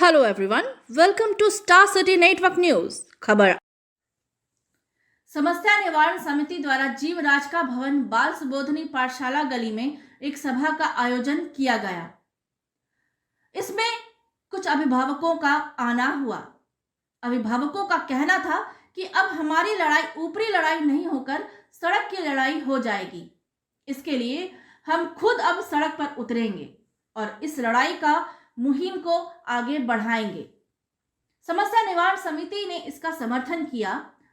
Hello everyone, welcome to star city network news. खबर। समस्या निवारण समिति द्वारा जीवराज का भवन बाल सुबोधनी पाठशाला गली में एक सभा का आयोजन किया गया। इसमें कुछ अभिभावकों का आना हुआ। अभिभावकों का कहना था कि अब हमारी लड़ाई ऊपरी लड़ाई नहीं होकर सड़क की लड़ाई हो जाएगी। इसके लिए हम खुद अब सड़क पर उतरेंगे और इस लड़ाई का मुहिम को आगे बढ़ाएंगे। समस्या निवारण समिति ने इसका समर्थन किया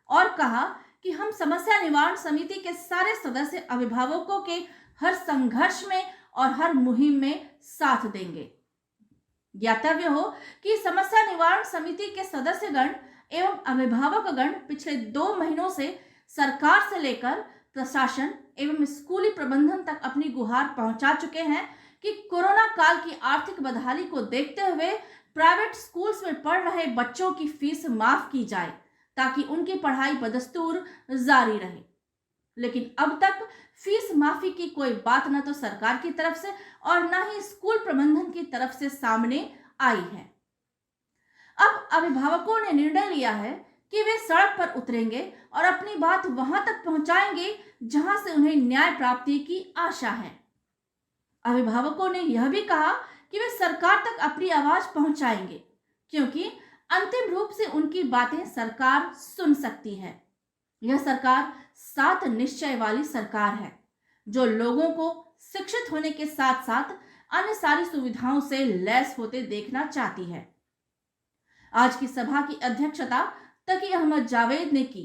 और कहा कि हम समस्या निवारण समिति के सारे सदस्य अभिभावकों के हर संघर्ष में और हर मुहिम में साथ देंगे। ज्ञातव्य हो कि समस्या निवारण समिति के सदस्यगण एवं अभिभावकगण पिछले 2 महीनों से सरकार से लेकर प्रशासन एवं स्कूली प्रबंधन तक अपनी गुहार पहुंचा चुके हैं कि कोरोना काल की आर्थिक बदहाली को देखते हुए प्राइवेट स्कूल्स में पढ़ रहे बच्चों की फीस माफ की जाए ताकि उनकी पढ़ाई बदस्तूर जारी रहे। लेकिन अब तक फीस माफी की कोई बात न तो सरकार की तरफ से और न ही स्कूल प्रबंधन की तरफ से सामने आई है। अब अभिभावकों ने निर्णय लिया है कि वे सड़क पर उतरेंगे और अपनी बात वहां तक पहुंचाएंगे जहां से उन्हें न्याय प्राप्ति की आशा है। अभिभावकों ने यह भी कहा कि वे सरकार तक अपनी आवाज पहुंचाएंगे क्योंकि अंतिम रूप से उनकी बातें सरकार सुन सकती है। यह सरकार 7 निश्चय वाली सरकार है जो लोगों को शिक्षित होने के साथ साथ अन्य सारी सुविधाओं से लैस होते देखना चाहती है। आज की सभा की अध्यक्षता तकी अहमद जावेद ने की।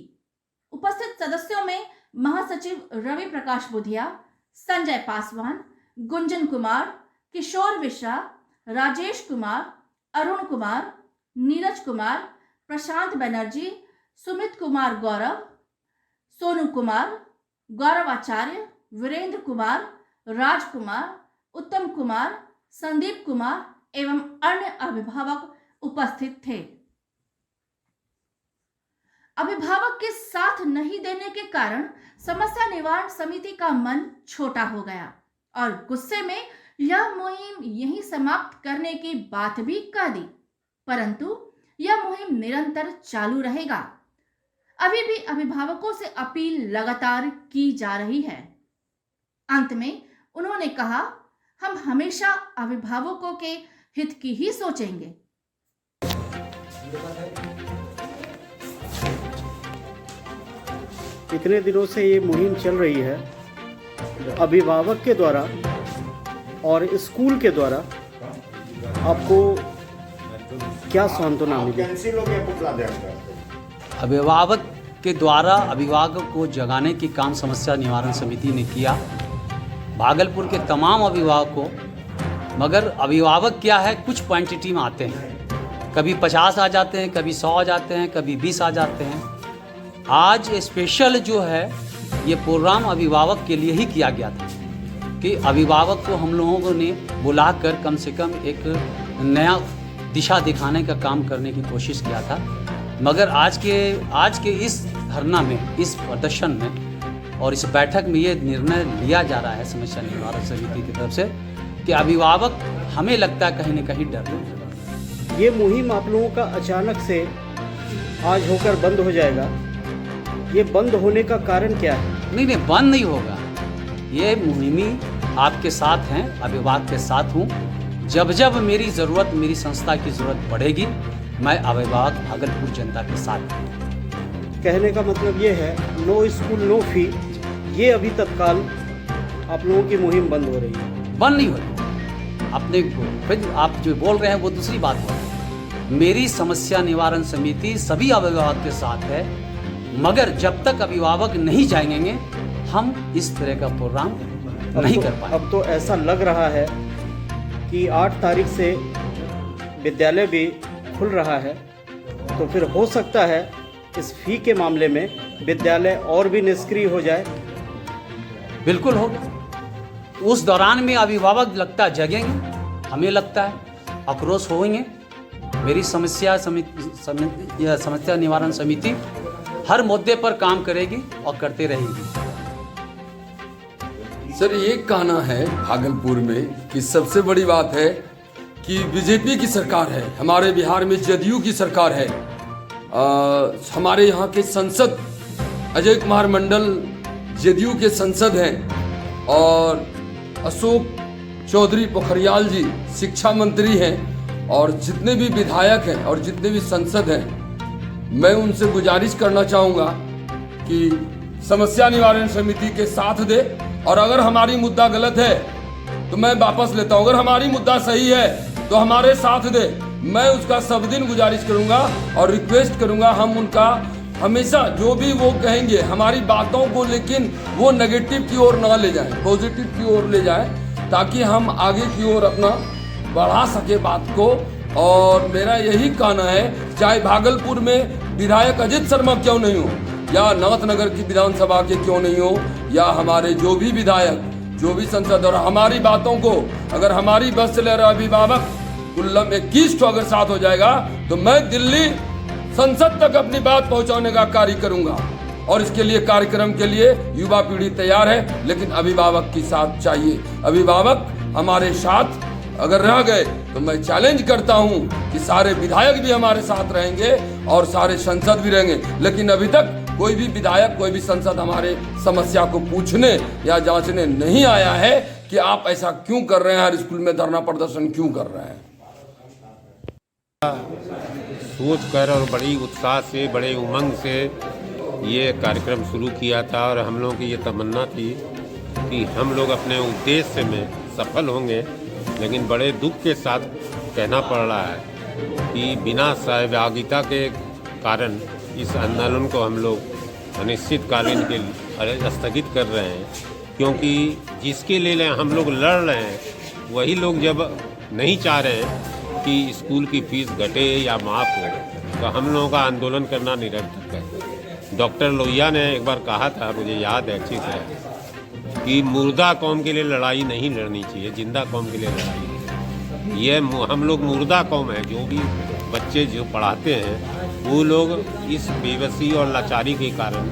उपस्थित सदस्यों में महासचिव रवि प्रकाश बुधिया, संजय पासवान, गुंजन कुमार, किशोर मिश्रा, राजेश कुमार, अरुण कुमार, नीरज कुमार, प्रशांत बनर्जी, सुमित कुमार गौरव, सोनू कुमार, गौरव आचार्य, वीरेंद्र कुमार, राजकुमार, उत्तम कुमार, संदीप कुमार एवं अन्य अभिभावक उपस्थित थे। अभिभावक के साथ नहीं देने के कारण समस्या निवारण समिति का मन छोटा हो गया और गुस्से में यह मुहिम यहीं समाप्त करने की बात भी कह दी, परंतु यह मुहिम निरंतर चालू रहेगा। अभी भी अभिभावकों से अपील लगातार की जा रही है। अंत में उन्होंने कहा, हम हमेशा अभिभावकों के हित की ही सोचेंगे। इतने दिनों से ये मुहिम चल रही है, अभिभावक के द्वारा और स्कूल के द्वारा आपको क्या सांत्वना मिली? अभिभावक के द्वारा अभिभावक को जगाने की काम समस्या निवारण समिति ने किया, भागलपुर के तमाम अभिभावक को। मगर अभिभावक क्या है, कुछ क्वांटिटी में आते हैं, कभी 50 आ जाते हैं, कभी 100 आ जाते हैं, कभी 20 आ जाते हैं। आज स्पेशल जो है ये प्रोग्राम अभिभावक के लिए ही किया गया था कि अभिभावक को हम लोगों ने बुलाकर कम से कम एक नया दिशा दिखाने का काम करने की कोशिश किया था। मगर आज के इस धरना में, इस प्रदर्शन में और इस बैठक में ये निर्णय लिया जा रहा है समस्या निवारण समिति की तरफ से कि अभिभावक, हमें लगता है कहीं न कहीं डर रहे। ये मुहिम आप लोगों का अचानक से आज होकर बंद हो जाएगा, ये बंद होने का कारण क्या है? नहीं, बंद नहीं होगा। ये मुहिम आपके साथ हैं, अभिभावक के साथ हूँ। जब जब मेरी ज़रूरत, मेरी संस्था की ज़रूरत पड़ेगी, मैं अभिभावक भागलपुर जनता के साथ हूँ। कहने का मतलब ये है, नो स्कूल नो फी, ये अभी तत्काल आप लोगों की मुहिम बंद हो रही है? बंद नहीं हो रही। अपने फिर आप जो बोल रहे हैं वो दूसरी बात हो रही है। मेरी समस्या निवारण समिति सभी अभिभावक के साथ है, मगर जब तक अभिभावक नहीं जाएंगे हम इस तरह का प्रोग्राम नहीं कर पाएंगे। अब तो ऐसा लग रहा है कि 8 तारीख से विद्यालय भी खुल रहा है, तो फिर हो सकता है इस फी के मामले में विद्यालय और भी निष्क्रिय हो जाए। बिल्कुल होगा। उस दौरान में अभिभावक लगता है जगेंगे, हमें लगता है आक्रोश होंगे। मेरी समस्या निवारण समिति हर मुद्दे पर काम करेगी और करते रहेगी। सर, ये कहना है भागलपुर में कि सबसे बड़ी बात है कि बीजेपी की सरकार है, हमारे बिहार में जदयू की सरकार है। हमारे यहाँ के सांसद अजय कुमार मंडल जदयू के सांसद हैं और अशोक चौधरी पोखरियाल जी शिक्षा मंत्री हैं और जितने भी विधायक हैं और जितने भी सांसद हैं, मैं उनसे गुजारिश करना चाहूँगा कि समस्या निवारण समिति के साथ दे। और अगर हमारी मुद्दा गलत है तो मैं वापस लेता हूँ, अगर हमारी मुद्दा सही है तो हमारे साथ दे। मैं उसका सब दिन गुजारिश करूँगा और रिक्वेस्ट करूँगा, हम उनका हमेशा जो भी वो कहेंगे हमारी बातों को, लेकिन वो नेगेटिव की ओर ना ले जाएं, पॉजिटिव की ओर ले जाएं, ताकि हम आगे की ओर अपना बढ़ा सके बात को। और मेरा यही कहना है, चाहे भागलपुर में विधायक अजित शर्मा क्यों नहीं हो, या नाथनगर की विधानसभा के क्यों नहीं हो, या हमारे जो भी विधायक, जो भी संसद, और हमारी बातों को अगर हमारी बस से ले रहा अभिभावक कुल्लम 21 अगर साथ हो जाएगा तो मैं दिल्ली संसद तक अपनी बात पहुंचाने का कार्य करूंगा। और इसके लिए कार्यक्रम के लिए युवा पीढ़ी तैयार है, लेकिन अभिभावक की साथ चाहिए। अभिभावक हमारे साथ अगर रह गए तो मैं चैलेंज करता हूं कि सारे विधायक भी हमारे साथ रहेंगे और सारे संसद भी रहेंगे। लेकिन अभी तक कोई भी विधायक, कोई भी संसद हमारे समस्या को पूछने या जांचने नहीं आया है कि आप ऐसा क्यों कर रहे हैं, हर स्कूल में धरना प्रदर्शन क्यों कर रहे हैं। सोच कर और बड़ी उत्साह से, बड़े उमंग से ये कार्यक्रम शुरू किया था और हम लोगों की ये तमन्ना थी कि हम लोग अपने उद्देश्य में सफल होंगे। लेकिन बड़े दुख के साथ कहना पड़ रहा है कि बिना सहभागिता के कारण इस आंदोलन को हम लोग अनिश्चितकालीन के लिए स्थगित कर रहे हैं, क्योंकि जिसके लिए हम लोग लड़ रहे हैं वही लोग जब नहीं चाह रहे हैं कि स्कूल की फीस घटे या माफ़ हो, तो हम लोगों का आंदोलन करना निरर्थक है। डॉक्टर लोहिया ने एक बार कहा था, मुझे याद है अच्छी तरह, कि मुर्दा कौम के लिए लड़ाई नहीं लड़नी चाहिए, जिंदा कौम के लिए लड़ाई। ये हम लोग मुर्दा कौम है, जो भी बच्चे जो पढ़ाते हैं वो लोग इस बेबसी और लाचारी के कारण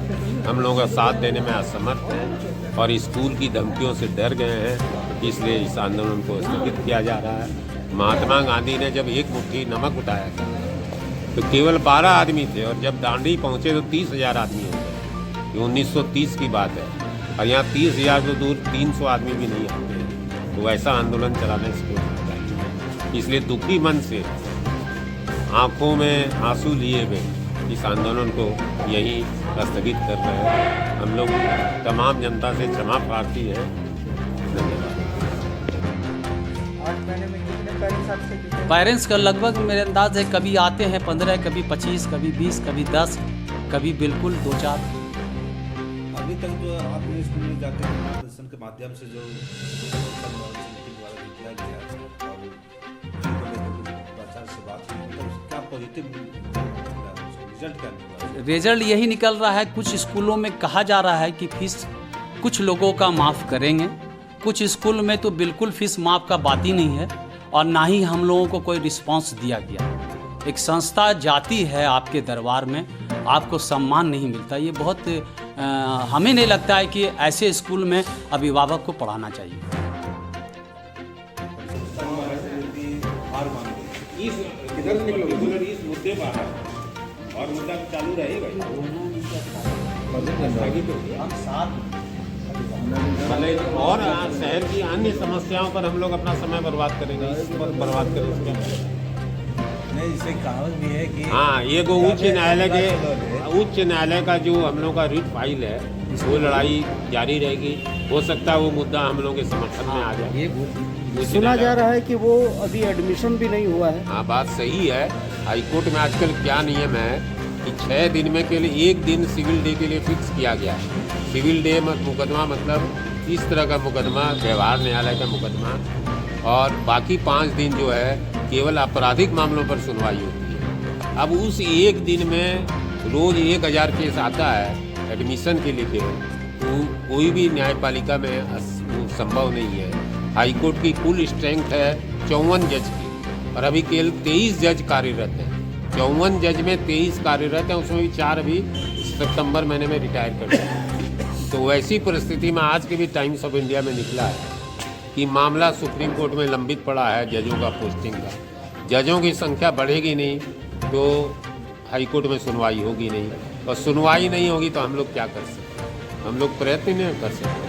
हम लोगों का साथ देने में असमर्थ हैं और स्कूल की धमकियों से डर गए हैं। इसलिए इस आंदोलन को स्थगित किया जा रहा है। महात्मा गांधी ने जब एक मुट्ठी नमक उठाया था तो केवल 12 आदमी थे, और जब दांडी पहुंचे तो 30,000 आदमी हो गए। ये 1930 की बात है, और यहाँ 30,000 तो दूर 300 आदमी भी नहीं आते। तो ऐसा आंदोलन चलाने से चाहिए। इसलिए दुखी मन से, आंखों में आंसू लिए हुए इस आंदोलन को यही स्थगित कर रहे हैं। हम लोग तमाम जनता से क्षमा प्रार्थी हैं। धन्यवाद। पेरेंट्स का लगभग मेरे अंदाज है कभी आते हैं 15, कभी 25, कभी 20, कभी 10, कभी बिल्कुल 2-4। अभी तक जो आपने स्कूल में जाकर प्रदर्शन के माध्यम से जो किया गया और से बात हुई, तो क्या पॉजिटिव रिजल्ट क्या निकला? रिजल्ट यही निकल रहा है, कुछ स्कूलों में कहा जा रहा है कि फीस कुछ लोगों का माफ़ करेंगे, कुछ स्कूल में तो बिल्कुल फीस माफ़ का बात ही नहीं है, और ना ही हम लोगों को कोई रिस्पांस दिया गया। एक संस्था जाती है आपके दरबार में, आपको सम्मान नहीं मिलता। ये बहुत हमें नहीं लगता है कि ऐसे स्कूल में अभिभावक को पढ़ाना चाहिए। इस मुद्दे पर और मुद्दा चालू रहेगा और शहर की अन्य समस्याओं पर हम लोग अपना समय बर्बाद करेंगे, इस पर बर्बाद करेंगे। नहीं, इसे कहावत भी है कि हाँ, ये को उच्च न्यायालय का जो हम लोग का रिट फाइल है, वो लड़ाई जारी रहेगी। हो सकता है वो मुद्दा हम लोग के समर्थन में आ जाए। सुना जा रहा है कि वो अभी एडमिशन भी नहीं हुआ है। हाँ, बात सही है। हाईकोर्ट में आजकल क्या नियम है कि 6 दिन में के लिए 1 दिन सिविल डे के लिए फिक्स किया गया है। सिविल डे मुकदमा मतलब इस तरह का मुकदमा, व्यवहार न्यायालय का मुकदमा, और बाकी 5 दिन जो है केवल आपराधिक मामलों पर सुनवाई होती है। अब उस 1 दिन में रोज़ 1000 केस आता है एडमिशन के लिए, तो कोई भी न्यायपालिका में संभव नहीं है। हाईकोर्ट की कुल स्ट्रेंथ है 54 जज की, और अभी केवल 23 जज कार्यरत हैं। 54 जज में 23 कार्यरत हैं, उसमें भी 4 अभी सितंबर महीने में रिटायर कर गए। तो वैसी परिस्थिति में आज के भी टाइम्स ऑफ इंडिया में निकला है कि मामला सुप्रीम कोर्ट में लंबित पड़ा है जजों का पोस्टिंग का। जजों की संख्या बढ़ेगी नहीं तो हाई कोर्ट में सुनवाई होगी नहीं, और सुनवाई नहीं होगी तो हम लोग क्या कर सकते हैं? हम लोग प्रयत्न नहीं कर सकते।